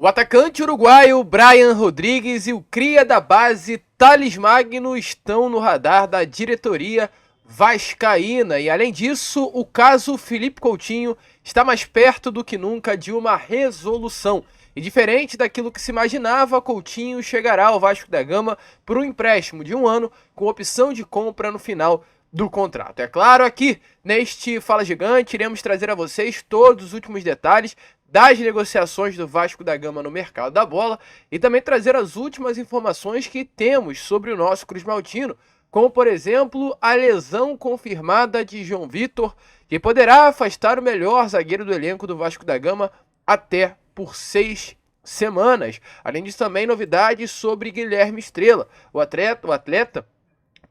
O atacante uruguaio Brian Rodrigues e o cria da base Thales Magno estão no radar da diretoria vascaína e, além disso, o caso Felipe Coutinho está mais perto do que nunca de uma resolução. E diferente daquilo que se imaginava, Coutinho chegará ao Vasco da Gama por um empréstimo de 1 ano com opção de compra no final do contrato. É claro, aqui neste Fala Gigante iremos trazer a vocês todos os últimos detalhes das negociações do Vasco da Gama no mercado da bola e também trazer as últimas informações que temos sobre o nosso Cruz Maltino, como por exemplo a lesão confirmada de João Vitor, que poderá afastar o melhor zagueiro do elenco do Vasco da Gama até por 6 semanas. Além disso, também novidades sobre Guilherme Estrela, o atleta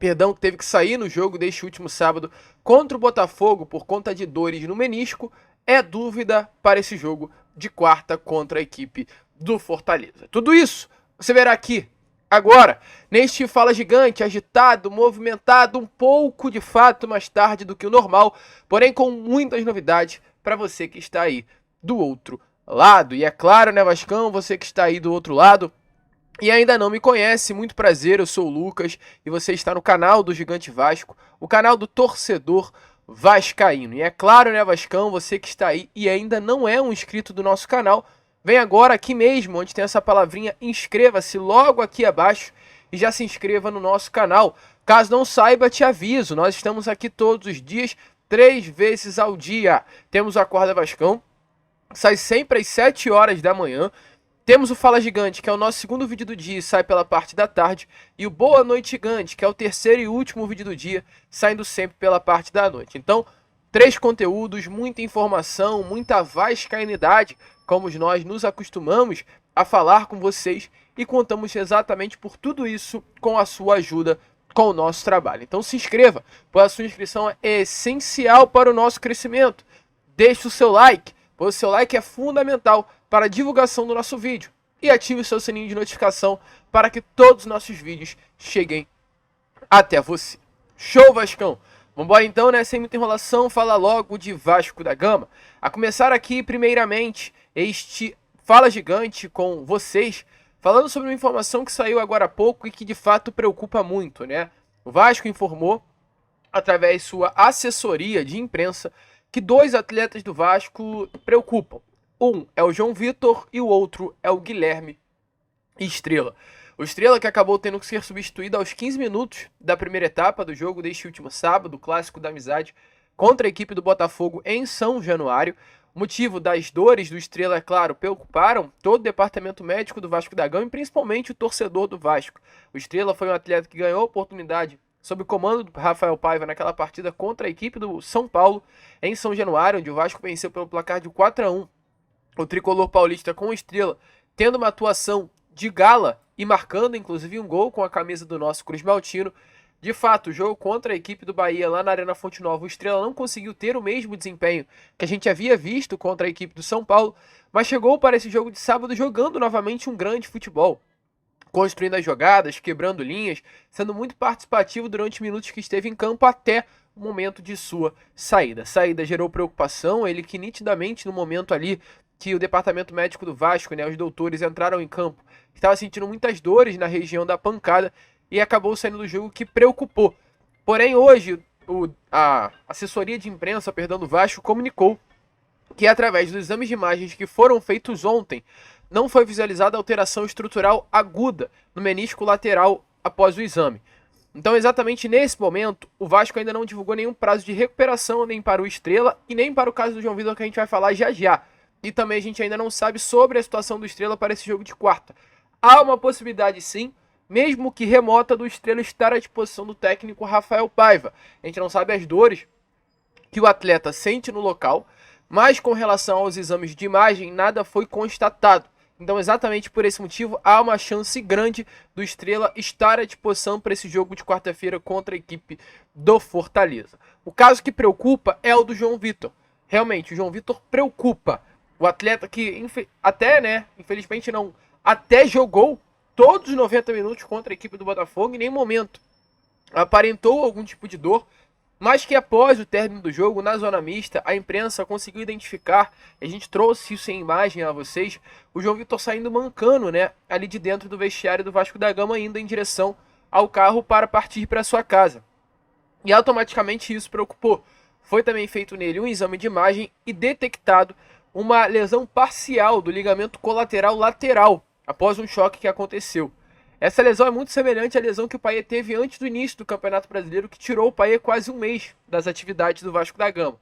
que teve que sair no jogo deste último sábado contra o Botafogo por conta de dores no menisco, é dúvida para esse jogo de quarta contra a equipe do Fortaleza. Tudo isso você verá aqui, agora, neste Fala Gigante, agitado, movimentado, um pouco de fato mais tarde do que o normal, porém com muitas novidades para você que está aí do outro lado. E é claro, né, Vascão, você que está aí do outro lado e ainda não me conhece, muito prazer, eu sou o Lucas e você está no canal do Gigante Vasco, o canal do torcedor vascaíno. E é claro, né, Vascão, você que está aí e ainda não é um inscrito do nosso canal, vem agora aqui mesmo, onde tem essa palavrinha inscreva-se logo aqui abaixo e já se inscreva no nosso canal. Caso não saiba, te aviso, nós estamos aqui todos os dias, 3 vezes ao dia. Temos o Acorda Vascão, sai sempre às 7 horas da manhã. Temos o Fala Gigante, que é o nosso segundo vídeo do dia e sai pela parte da tarde. E o Boa Noite Gigante, que é o terceiro e último vídeo do dia, saindo sempre pela parte da noite. Então, 3 conteúdos, muita informação, muita vascainidade, como nós nos acostumamos a falar com vocês. E contamos exatamente por tudo isso com a sua ajuda, com o nosso trabalho. Então se inscreva, pois a sua inscrição é essencial para o nosso crescimento. Deixe o seu like, pois o seu like é fundamental para a divulgação do nosso vídeo. E ative o seu sininho de notificação para que todos os nossos vídeos cheguem até você. Show, Vascão! Vambora então, né? Sem muita enrolação, fala logo de Vasco da Gama. A começar aqui, primeiramente, este Fala Gigante com vocês, falando sobre uma informação que saiu agora há pouco e que de fato preocupa muito, né? O Vasco informou, através de sua assessoria de imprensa, que 2 atletas do Vasco preocupam. Um é o João Vitor e o outro é o Guilherme Estrela. O Estrela que acabou tendo que ser substituído aos 15 minutos da primeira etapa do jogo deste último sábado, o Clássico da Amizade, contra a equipe do Botafogo em São Januário. O motivo das dores do Estrela, é claro, preocuparam todo o departamento médico do Vasco da Gama e principalmente o torcedor do Vasco. O Estrela foi um atleta que ganhou a oportunidade sob o comando do Rafael Paiva naquela partida contra a equipe do São Paulo em São Januário, onde o Vasco venceu pelo placar de 4-1. O tricolor paulista com o Estrela tendo uma atuação de gala e marcando inclusive um gol com a camisa do nosso Cruz Maltino. De fato, o jogo contra a equipe do Bahia lá na Arena Fonte Nova, o Estrela não conseguiu ter o mesmo desempenho que a gente havia visto contra a equipe do São Paulo, mas chegou para esse jogo de sábado jogando novamente um grande futebol, construindo as jogadas, quebrando linhas, sendo muito participativo durante os minutos que esteve em campo até o momento de sua saída. A saída gerou preocupação, ele que nitidamente no momento ali que o departamento médico do Vasco, né, os doutores entraram em campo, estava sentindo muitas dores na região da pancada e acabou saindo do jogo, que preocupou. Porém, hoje, a assessoria de imprensa, do Vasco comunicou que através dos exames de imagens que foram feitos ontem, não foi visualizada alteração estrutural aguda no menisco lateral após o exame. Então, exatamente nesse momento, o Vasco ainda não divulgou nenhum prazo de recuperação nem para o Estrela e nem para o caso do João Vitor, que a gente vai falar já já. E também a gente ainda não sabe sobre a situação do Estrela para esse jogo de quarta. Há uma possibilidade sim, mesmo que remota, do Estrela estar à disposição do técnico Rafael Paiva. A gente não sabe as dores que o atleta sente no local, mas com relação aos exames de imagem, nada foi constatado. Então, exatamente por esse motivo, há uma chance grande do Estrela estar à disposição para esse jogo de quarta-feira contra a equipe do Fortaleza. O caso que preocupa é o do João Vitor. Realmente, o João Vitor preocupa. O atleta que infelizmente não, até jogou todos os 90 minutos contra a equipe do Botafogo, em nenhum momento aparentou algum tipo de dor, mas que após o término do jogo, na zona mista, a imprensa conseguiu identificar, a gente trouxe isso em imagem a vocês, o João Vitor saindo mancando, né, ali de dentro do vestiário do Vasco da Gama, indo em direção ao carro para partir para sua casa. E automaticamente isso preocupou. Foi também feito nele um exame de imagem e detectado uma lesão parcial do ligamento colateral lateral, após um choque que aconteceu. Essa lesão é muito semelhante à lesão que o Payet teve antes do início do Campeonato Brasileiro, que tirou o Payet quase um mês das atividades do Vasco da Gama.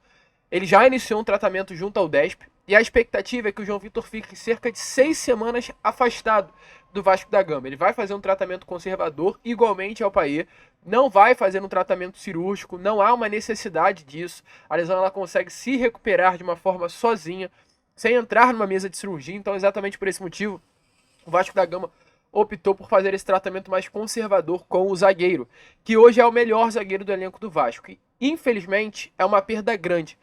Ele já iniciou um tratamento junto ao DESP e a expectativa é que o João Vitor fique cerca de 6 semanas afastado do Vasco da Gama. Ele vai fazer um tratamento conservador, igualmente ao Payet, não vai fazer um tratamento cirúrgico, não há uma necessidade disso. A lesão ela consegue se recuperar de uma forma sozinha, sem entrar numa mesa de cirurgia, então exatamente por esse motivo, o Vasco da Gama optou por fazer esse tratamento mais conservador com o zagueiro, que hoje é o melhor zagueiro do elenco do Vasco. E, infelizmente, é uma perda grande.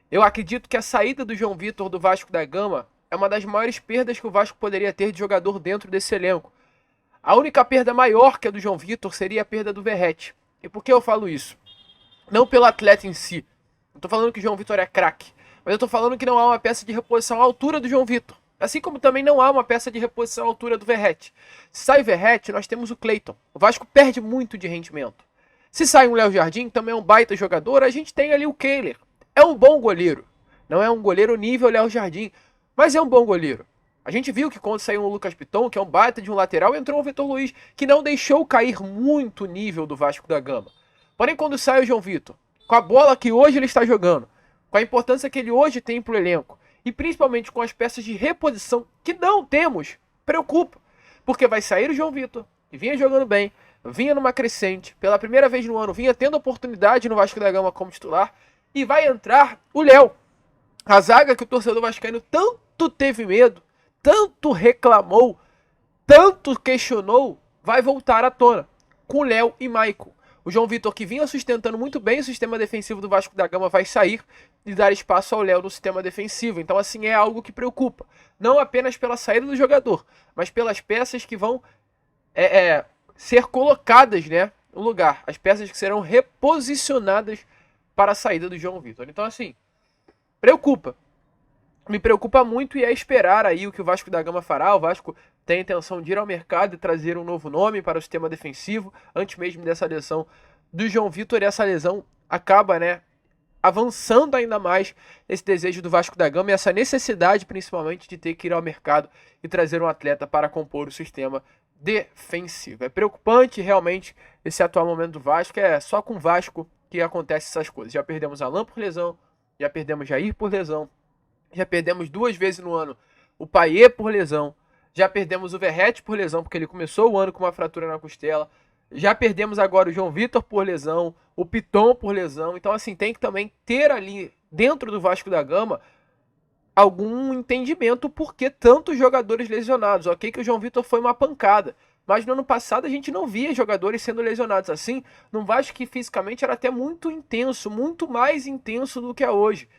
Eu acredito que a saída do João Vitor do Vasco da Gama é uma das maiores perdas que o Vasco poderia ter de jogador dentro desse elenco. A única perda maior que a do João Vitor seria a perda do Verratti. E por que eu falo isso? Não pelo atleta em si. Não estou falando que o João Vitor é craque, mas eu estou falando que não há uma peça de reposição à altura do João Vitor. Assim como também não há uma peça de reposição à altura do Verratti. Se sai o Verratti, nós temos o Cleiton. O Vasco perde muito de rendimento. Se sai um Léo Jardim, também é um baita jogador, a gente tem ali o Kehler. É um bom goleiro. Não é um goleiro nível Léo Jardim, mas é um bom goleiro. A gente viu que quando saiu o Lucas Piton, que é um baita de um lateral, entrou o Vitor Luiz, que não deixou cair muito o nível do Vasco da Gama. Porém, quando sai o João Vitor, com a bola que hoje ele está jogando, com a importância que ele hoje tem para o elenco, e principalmente com as peças de reposição que não temos, preocupa. Porque vai sair o João Vitor, que vinha jogando bem, vinha numa crescente, pela primeira vez no ano, vinha tendo oportunidade no Vasco da Gama como titular, e vai entrar o Léo. A zaga que o torcedor vascaíno tanto teve medo, tanto reclamou, tanto questionou, vai voltar à tona, com Léo e Maicon. O João Vitor, que vinha sustentando muito bem o sistema defensivo do Vasco da Gama, vai sair e dar espaço ao Léo no sistema defensivo. Então, assim, é algo que preocupa. Não apenas pela saída do jogador, mas pelas peças que vão ser colocadas, né, no lugar. As peças que serão reposicionadas para a saída do João Vitor. Então, assim, preocupa. Me preocupa muito e é esperar aí o que o Vasco da Gama fará. O Vasco tem a intenção de ir ao mercado e trazer um novo nome para o sistema defensivo, antes mesmo dessa lesão do João Vitor, e essa lesão acaba, né, avançando ainda mais esse desejo do Vasco da Gama e essa necessidade, principalmente, de ter que ir ao mercado e trazer um atleta para compor o sistema defensivo. É preocupante, realmente, esse atual momento do Vasco. É só com o Vasco que acontece essas coisas. Já perdemos Alain por lesão, já perdemos Jair por lesão, já perdemos 2 vezes no ano o Payet por lesão, já perdemos o Verratti por lesão, porque ele começou o ano com uma fratura na costela, já perdemos agora o João Vitor por lesão, o Piton por lesão. Então, assim, tem que também ter ali, dentro do Vasco da Gama, algum entendimento por que tantos jogadores lesionados. Ok que o João Vitor foi uma pancada, mas no ano passado a gente não via jogadores sendo lesionados assim, num Vasco que fisicamente era até muito intenso, muito mais intenso do que é hoje.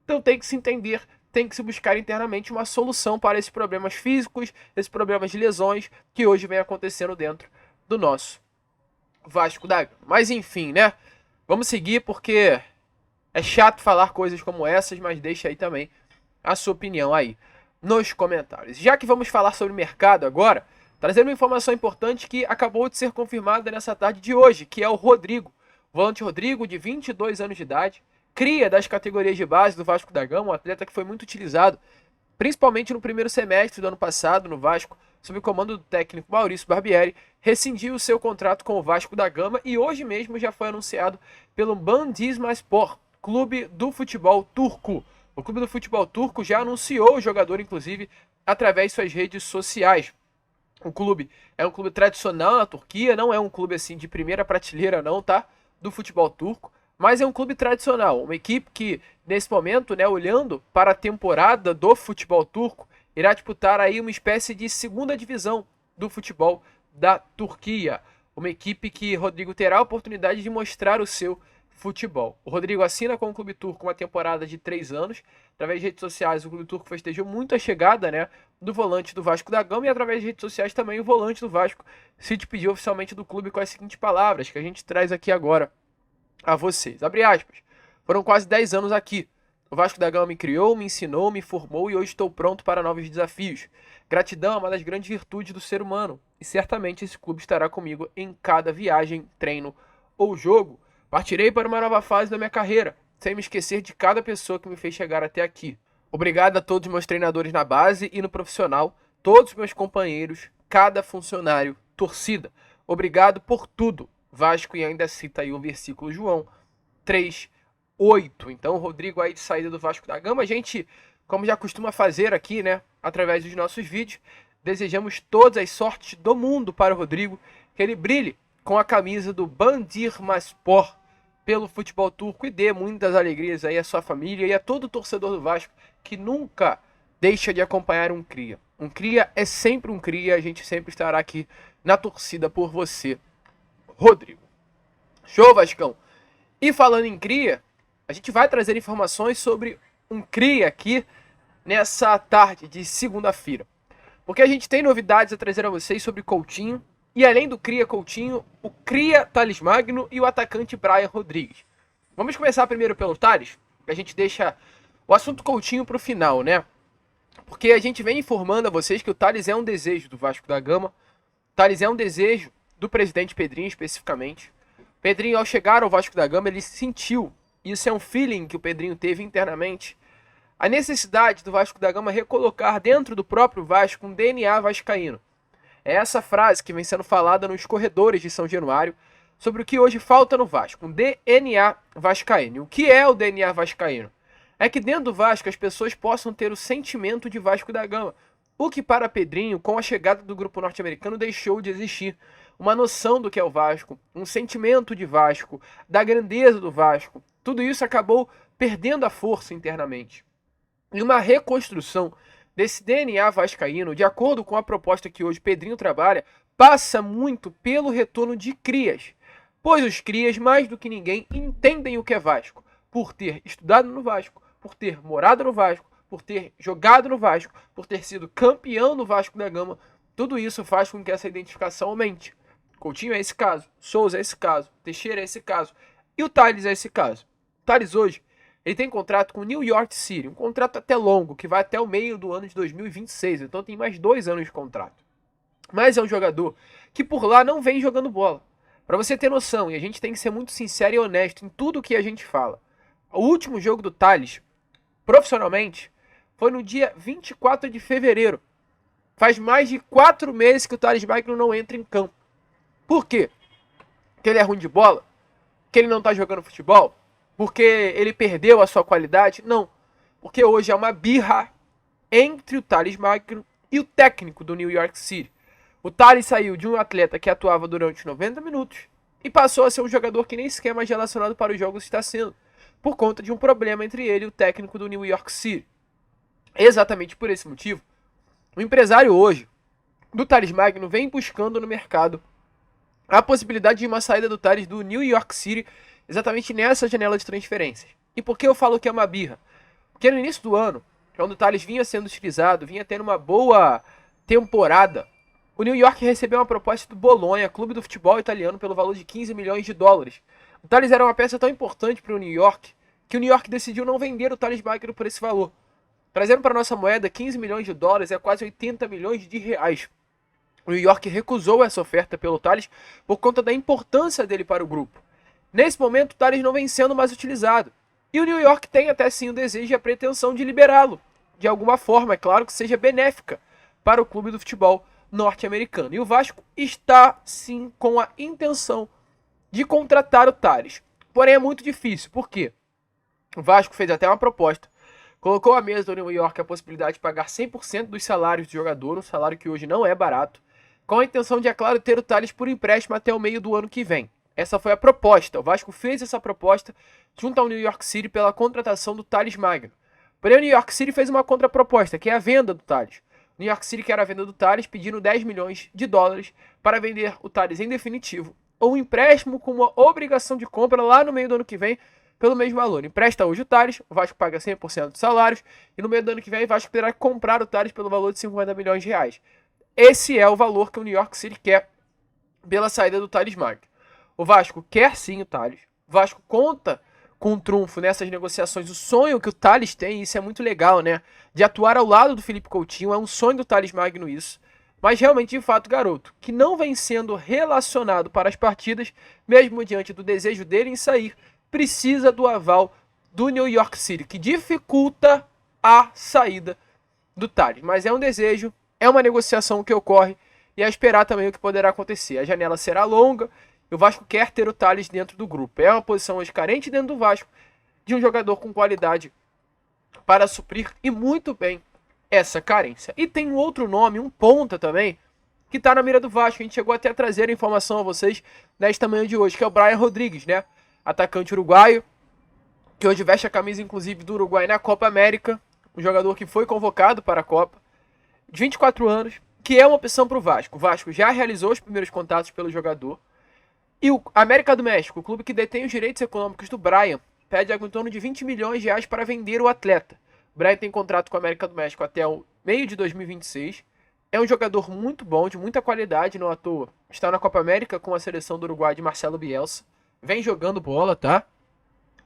Então tem que se entender, tem que se buscar internamente uma solução para esses problemas físicos, esses problemas de lesões que hoje vem acontecendo dentro do nosso Vasco da Gama. Mas enfim, né? Vamos seguir porque é chato falar coisas como essas, mas deixa aí também a sua opinião aí nos comentários. Já que vamos falar sobre mercado agora, trazendo uma informação importante que acabou de ser confirmada nessa tarde de hoje, que é o Rodrigo. O volante Rodrigo, de 22 anos de idade, cria das categorias de base do Vasco da Gama, um atleta que foi muito utilizado, principalmente no primeiro semestre do ano passado no Vasco, sob o comando do técnico Maurício Barbieri, rescindiu o seu contrato com o Vasco da Gama e hoje mesmo já foi anunciado pelo Bandizmaspor, clube do futebol turco. O clube do futebol turco já anunciou o jogador, inclusive, através de suas redes sociais. O clube é um clube tradicional na Turquia, não é um clube assim de primeira prateleira não, tá? Do futebol turco. Mas é um clube tradicional, uma equipe que, nesse momento, né, olhando para a temporada do futebol turco, irá disputar aí uma espécie de segunda divisão do futebol da Turquia. Uma equipe que Rodrigo terá a oportunidade de mostrar o seu futebol. O Rodrigo assina com o clube turco uma temporada de 3 anos. Através de redes sociais, o clube turco festejou muito a chegada, né, do volante do Vasco da Gama, e através de redes sociais também o volante do Vasco se despediu oficialmente do clube com as seguintes palavras, que a gente traz aqui agora a vocês. Abre aspas. Foram quase 10 anos aqui. O Vasco da Gama me criou, me ensinou, me formou e hoje estou pronto para novos desafios. Gratidão é uma das grandes virtudes do ser humano e certamente esse clube estará comigo em cada viagem, treino ou jogo. Partirei para uma nova fase da minha carreira, sem me esquecer de cada pessoa que me fez chegar até aqui. Obrigado a todos os meus treinadores na base e no profissional, todos os meus companheiros, cada funcionário, torcida. Obrigado por tudo. Vasco, e ainda cita aí o versículo João 3:8. Então, o Rodrigo aí de saída do Vasco da Gama, a gente, como já costuma fazer aqui, né, através dos nossos vídeos, desejamos todas as sortes do mundo para o Rodrigo, que ele brilhe com a camisa do Bandırmaspor pelo futebol turco e dê muitas alegrias aí à sua família e a todo torcedor do Vasco que nunca deixa de acompanhar um cria. Um cria é sempre um cria, a gente sempre estará aqui na torcida por você, Rodrigo. Show, Vascão! E falando em cria, a gente vai trazer informações sobre um cria aqui nessa tarde de segunda-feira. Porque a gente tem novidades a trazer a vocês sobre Coutinho, e além do cria Coutinho, o cria Thales Magno e o atacante Brian Rodrigues. Vamos começar primeiro pelo Thales, que a gente deixa o assunto Coutinho para o final, né? Porque a gente vem informando a vocês que o Thales é um desejo do Vasco da Gama, o Thales é um desejo do presidente Pedrinho especificamente. Pedrinho, ao chegar ao Vasco da Gama, ele sentiu, isso é um feeling que o Pedrinho teve internamente, a necessidade do Vasco da Gama recolocar dentro do próprio Vasco um DNA vascaíno. É essa frase que vem sendo falada nos corredores de São Januário sobre o que hoje falta no Vasco, um DNA vascaíno. O que é o DNA vascaíno? É que dentro do Vasco as pessoas possam ter o sentimento de Vasco da Gama, o que para Pedrinho, com a chegada do grupo norte-americano, deixou de existir. Uma noção do que é o Vasco, um sentimento de Vasco, da grandeza do Vasco, tudo isso acabou perdendo a força internamente. E uma reconstrução desse DNA vascaíno, de acordo com a proposta que hoje Pedrinho trabalha, passa muito pelo retorno de crias, pois os crias, mais do que ninguém, entendem o que é Vasco, por ter estudado no Vasco, por ter morado no Vasco, por ter jogado no Vasco, por ter sido campeão no Vasco da Gama. Tudo isso faz com que essa identificação aumente. Coutinho é esse caso, Souza é esse caso, Teixeira é esse caso, e o Thales é esse caso. O Thales hoje, ele tem contrato com o New York City, um contrato até longo, que vai até o meio do ano de 2026, então tem mais 2 anos de contrato. Mas é um jogador que por lá não vem jogando bola. Para você ter noção, e a gente tem que ser muito sincero e honesto em tudo que a gente fala. O último jogo do Thales, profissionalmente, foi no dia 24 de fevereiro. Faz mais de 4 meses que o Thales Magno não entra em campo. Por quê? Porque ele é ruim de bola? Porque ele não está jogando futebol? Porque ele perdeu a sua qualidade? Não. Porque hoje é uma birra entre o Thales Magno e o técnico do New York City. O Thales saiu de um atleta que atuava durante 90 minutos e passou a ser um jogador que nem sequer mais relacionado para os jogos está sendo, por conta de um problema entre ele e o técnico do New York City. Exatamente por esse motivo, o empresário hoje do Thales Magno vem buscando no mercado a possibilidade de uma saída do Thales do New York City exatamente nessa janela de transferências. E por que eu falo que é uma birra? Porque no início do ano, quando o Thales vinha sendo utilizado, vinha tendo uma boa temporada, o New York recebeu uma proposta do Bolonha, clube do futebol italiano, pelo valor de 15 milhões de dólares. O Thales era uma peça tão importante para o New York, que o New York decidiu não vender o Thales Magno por esse valor. Trazendo para a nossa moeda, 15 milhões de dólares é quase 80 milhões de reais. O New York recusou essa oferta pelo Thales por conta da importância dele para o grupo. Nesse momento, o Thales não vem sendo mais utilizado. E o New York tem até sim o desejo e a pretensão de liberá-lo. De alguma forma, é claro que seja benéfica para o clube do futebol norte-americano. E o Vasco está sim com a intenção de contratar o Thales. Porém é muito difícil. Por quê? O Vasco fez até uma proposta. Colocou à mesa do New York a possibilidade de pagar 100% dos salários do jogador, um salário que hoje não é barato, com a intenção de, é claro, ter o Thales por empréstimo até o meio do ano que vem. Essa foi a proposta. O Vasco fez essa proposta junto ao New York City pela contratação do Thales Magno. Porém, o New York City fez uma contraproposta, que é a venda do Thales. O New York City quer a venda do Thales, pedindo 10 milhões de dólares para vender o Thales em definitivo, ou um empréstimo com uma obrigação de compra lá no meio do ano que vem, pelo mesmo valor. Empresta hoje o Thales, o Vasco paga 100% dos salários, e no meio do ano que vem o Vasco terá que comprar o Thales pelo valor de 50 milhões de reais. Esse é o valor que o New York City quer pela saída do Thales Magno. O Vasco quer sim o Thales. O Vasco conta com um trunfo nessas negociações, o sonho que o Thales tem, isso é muito legal, né? De atuar ao lado do Felipe Coutinho, é um sonho do Thales Magno isso. Mas realmente, de fato, garoto, que não vem sendo relacionado para as partidas, mesmo diante do desejo dele em sair, precisa do aval do New York City, que dificulta a saída do Thales. Mas é um desejo, é uma negociação que ocorre e é esperar também o que poderá acontecer. A janela será longa e o Vasco quer ter o Thales dentro do grupo. É uma posição hoje carente dentro do Vasco de um jogador com qualidade para suprir e muito bem essa carência. E tem um outro nome, um ponta também, que está na mira do Vasco. A gente chegou até a trazer a informação a vocês nesta manhã de hoje, que é o Brian Rodrigues, né? Atacante uruguaio, que hoje veste a camisa, inclusive, do Uruguai na Copa América. Um jogador que foi convocado para a Copa, de 24 anos, que é uma opção para o Vasco. O Vasco já realizou os primeiros contatos pelo jogador. E o América do México, o clube que detém os direitos econômicos do Brian, pede algo em torno de 20 milhões de reais para vender o atleta. O Brian tem contrato com a América do México até o meio de 2026. É um jogador muito bom, de muita qualidade, não à toa. Está na Copa América com a seleção do Uruguai de Marcelo Bielsa. Vem jogando bola, tá?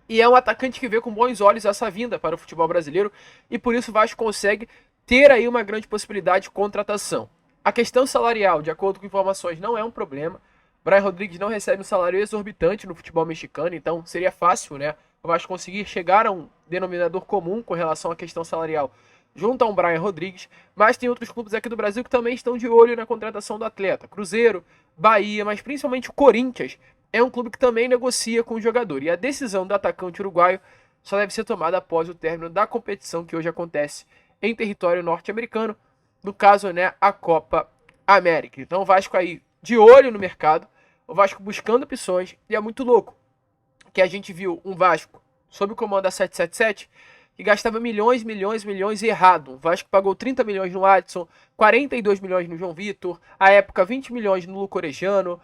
E é um atacante que vê com bons olhos essa vinda para o futebol brasileiro. E por isso o Vasco consegue ter aí uma grande possibilidade de contratação. A questão salarial, de acordo com informações, não é um problema. Brian Rodrigues não recebe um salário exorbitante no futebol mexicano, então seria fácil, né? O Vasco conseguir chegar a um denominador comum com relação à questão salarial junto a um Brian Rodrigues, mas tem outros clubes aqui do Brasil que também estão de olho na contratação do atleta. Cruzeiro, Bahia, mas principalmente o Corinthians é um clube que também negocia com o jogador. E a decisão do atacante uruguaio só deve ser tomada após o término da competição que hoje acontece em território norte-americano, no caso, né, a Copa América. Então o Vasco aí de olho no mercado, o Vasco buscando opções, e é muito louco que a gente viu um Vasco sob o comando da 777 que gastava milhões errado. O Vasco pagou 30 milhões no Adson, 42 milhões no João Vitor, à época 20 milhões no Luco Orejano,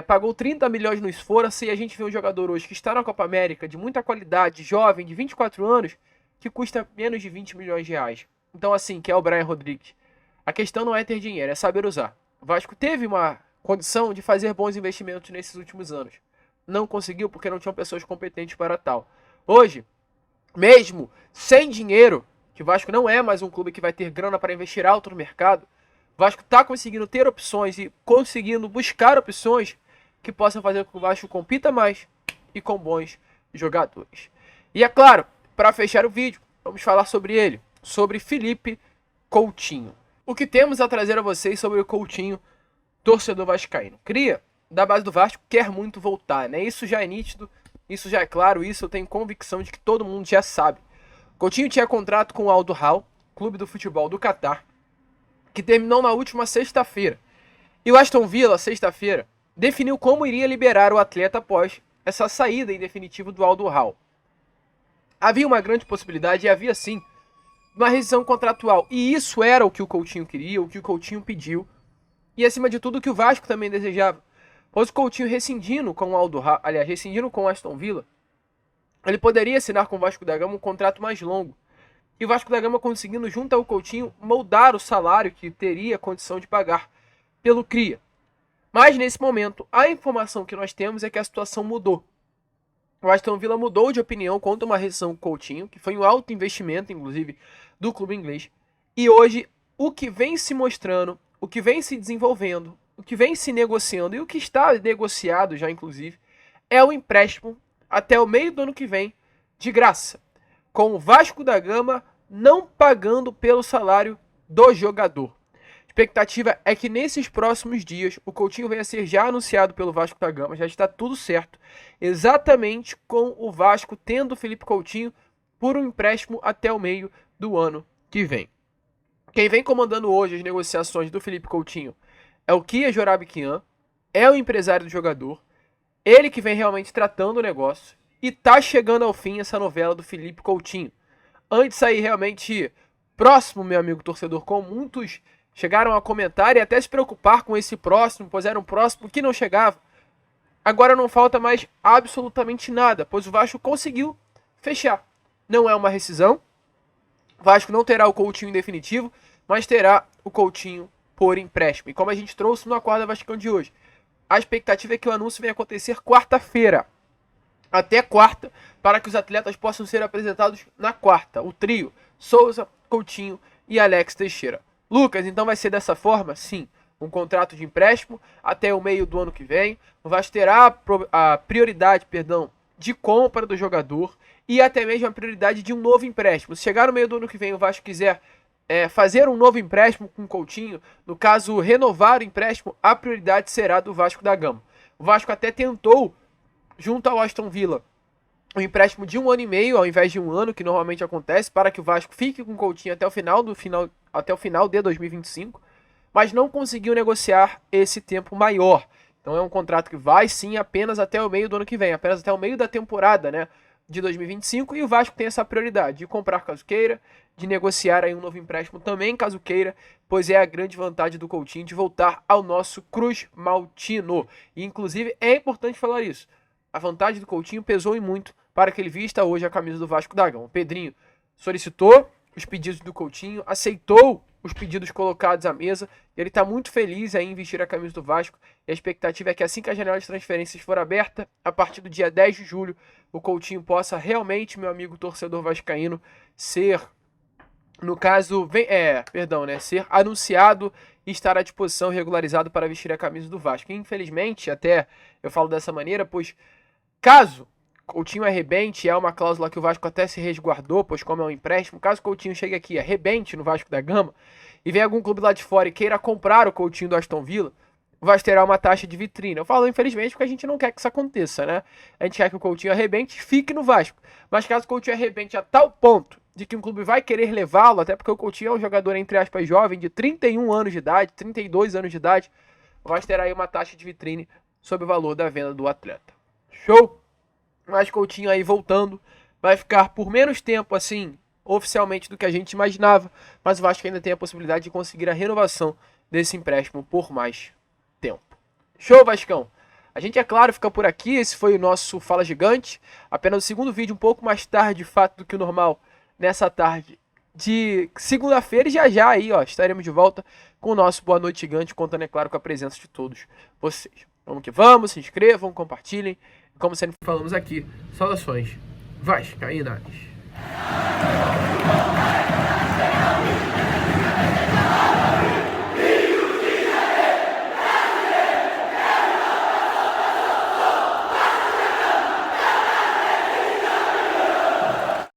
pagou 30 milhões no Esforça, e a gente vê um jogador hoje que está na Copa América, de muita qualidade, jovem, de 24 anos, que custa menos de 20 milhões de reais. Então assim, que é o Brian Rodrigues. A questão não é ter dinheiro, é saber usar. O Vasco teve uma condição de fazer bons investimentos nesses últimos anos. Não conseguiu porque não tinham pessoas competentes para tal. Hoje, mesmo sem dinheiro, que o Vasco não é mais um clube que vai ter grana para investir alto no mercado, o Vasco está conseguindo ter opções e conseguindo buscar opções que possam fazer com que o Vasco compita mais e com bons jogadores. E é claro, para fechar o vídeo, vamos falar sobre ele, sobre Felipe Coutinho. O que temos a trazer a vocês sobre o Coutinho, torcedor vascaíno? Cria da base do Vasco quer muito voltar, né? Isso já é nítido, isso já é claro, isso eu tenho convicção de que todo mundo já sabe. Coutinho tinha contrato com o Al Duhail, clube do futebol do Catar, que terminou na última sexta-feira. E o Aston Villa, sexta-feira, definiu como iria liberar o atleta após essa saída em definitivo do Al Duhail. Havia uma grande possibilidade, e havia sim, uma rescisão contratual. E isso era o que o Coutinho queria, o que o Coutinho pediu. E acima de tudo o que o Vasco também desejava. Pois o Coutinho rescindindo com o Al Duhail, aliás, rescindindo com o Aston Villa, ele poderia assinar com o Vasco da Gama um contrato mais longo. E o Vasco da Gama conseguindo, junto ao Coutinho, moldar o salário que teria condição de pagar pelo Cria. Mas nesse momento, a informação que nós temos é que a situação mudou. O Aston Villa mudou de opinião quanto a uma rescisão com o Coutinho, que foi um alto investimento, inclusive, do clube inglês. E hoje, o que vem se mostrando, o que vem se desenvolvendo, o que vem se negociando e o que está negociado já, inclusive, é o empréstimo até o meio do ano que vem, de graça, com o Vasco da Gama não pagando pelo salário do jogador. A expectativa é que nesses próximos dias o Coutinho venha a ser já anunciado pelo Vasco da Gama, já está tudo certo, exatamente com o Vasco tendo o Felipe Coutinho por um empréstimo até o meio do ano que vem. Quem vem comandando hoje as negociações do Felipe Coutinho é o Kia Jorabiquian, é o empresário do jogador, ele que vem realmente tratando o negócio, e tá chegando ao fim essa novela do Felipe Coutinho. Antes de sair realmente próximo, meu amigo torcedor, com muitos chegaram a comentar e até se preocupar com esse próximo, pois era um próximo que não chegava. Agora não falta mais absolutamente nada, pois o Vasco conseguiu fechar. Não é uma rescisão, o Vasco não terá o Coutinho em definitivo, mas terá o Coutinho por empréstimo. E como a gente trouxe no Acorda Vascão de hoje, a expectativa é que o anúncio venha acontecer quarta-feira. até quarta, para que os atletas possam ser apresentados na quarta. O trio Souza, Coutinho e Alex Teixeira. Lucas, então vai ser dessa forma? Sim. Um contrato de empréstimo até o meio do ano que vem. O Vasco terá a prioridade, de compra do jogador e até mesmo a prioridade de um novo empréstimo. Se chegar no meio do ano que vem o Vasco quiser fazer um novo empréstimo com o Coutinho, no caso renovar o empréstimo, a prioridade será do Vasco da Gama. O Vasco até tentou, junto ao Aston Villa, um empréstimo de 1 ano e meio, ao invés de 1 ano, que normalmente acontece, para que o Vasco fique com o Coutinho até o final de 2025, mas não conseguiu negociar esse tempo maior. Então é um contrato que vai sim apenas até o meio do ano que vem, apenas até o meio da temporada, né, de 2025, e o Vasco tem essa prioridade de comprar caso queira, de negociar aí um novo empréstimo também caso queira, pois é a grande vantagem do Coutinho de voltar ao nosso Cruz Maltino. E inclusive é importante falar isso, a vantagem do Coutinho pesou e muito para que ele vista hoje a camisa do Vasco da Gama. O Pedrinho solicitou os pedidos do Coutinho, aceitou os pedidos colocados à mesa, e ele está muito feliz em vestir a camisa do Vasco, e a expectativa é que assim que a janela de transferências for aberta, a partir do dia 10 de julho, o Coutinho possa realmente, meu amigo torcedor vascaíno, ser, no caso, ser anunciado e estar à disposição regularizado para vestir a camisa do Vasco. E, infelizmente, até eu falo dessa maneira, pois caso Coutinho arrebente, é uma cláusula que o Vasco até se resguardou, pois como é um empréstimo, caso o Coutinho chegue aqui e arrebente no Vasco da Gama, e venha algum clube lá de fora e queira comprar o Coutinho do Aston Villa, o Vasco terá uma taxa de vitrine. Eu falo infelizmente porque a gente não quer que isso aconteça, né? A gente quer que o Coutinho arrebente e fique no Vasco. Mas caso o Coutinho arrebente a tal ponto de que um clube vai querer levá-lo, até porque o Coutinho é um jogador, entre aspas, jovem, de 31 anos de idade, 32 anos de idade, o Vasco terá aí uma taxa de vitrine sobre o valor da venda do atleta. Show? Mas Coutinho aí voltando, vai ficar por menos tempo assim, oficialmente, do que a gente imaginava, mas o Vasco ainda tem a possibilidade de conseguir a renovação desse empréstimo por mais tempo. Show, Vascão? A gente, é claro, fica por aqui. Esse foi o nosso Fala Gigante, apenas o segundo vídeo, um pouco mais tarde, de fato, do que o normal, nessa tarde de segunda-feira, e já aí, estaremos de volta com o nosso Boa Noite Gigante, contando, é claro, com a presença de todos vocês. Vamos que vamos, se inscrevam, compartilhem. Como sempre falamos aqui, saudações vascaínas.